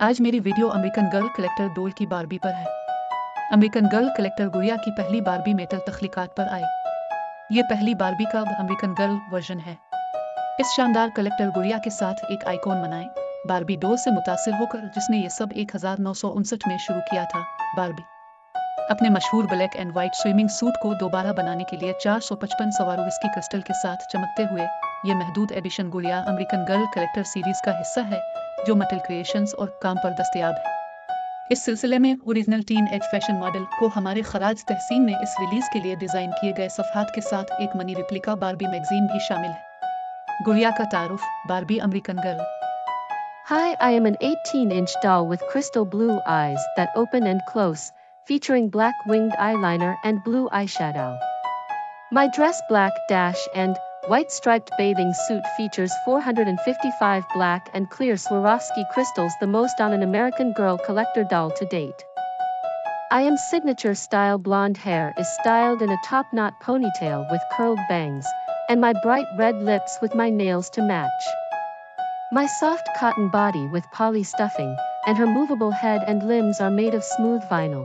आज मेरी video American girl collector डोल की बार्बी पर है। अमेरिकन गर्ल कलेक्टर गुड़िया की पहली बार्बी मेटल तख्लीकात पर आई। ये पहली बार्बी का अमेरिकन गर्ल वर्जन है। इस शानदार कलेक्टर गुड़िया के साथ एक आइकॉन बनाएं, बार्बी डोल से मुतासिर होकर, जिसने ये सब 1959 में शुरू किया था। बार्बी अपने मशहूर black and white swimming suit को दोबारा बनाने के लिए 455 सवार विस्की क्रिस्टल के साथ चमकते हुए ये महदूद एडिशन गुड़िया अमेरिकन गर्ल कलेक्टर सीरीज का हिस्सा है, जो मटेल क्रिएशंस और काम पर दस्तयाब है। इस सिलसिले में original teen age fashion model को हमारे खराज तहसीन ने इस रिलीज के लिए डिजाइन किए गए सफ़हात के साथ एक मनी रिप्लिका बार्बी मैगजीन भी शामिल है। गुड़िया का तारुफ, Barbie American girl. Hi, I am an 18-inch doll with crystal blue eyes that open and close, featuring black winged eyeliner and blue eyeshadow. My dress black and white striped bathing suit features 455 black and clear Swarovski crystals, the most on an American girl collector doll to date. I am signature style blonde hair is styled in a top knot ponytail with curled bangs, and my bright red lips with my nails to match. My soft cotton body with poly stuffing, and her movable head and limbs are made of smooth vinyl.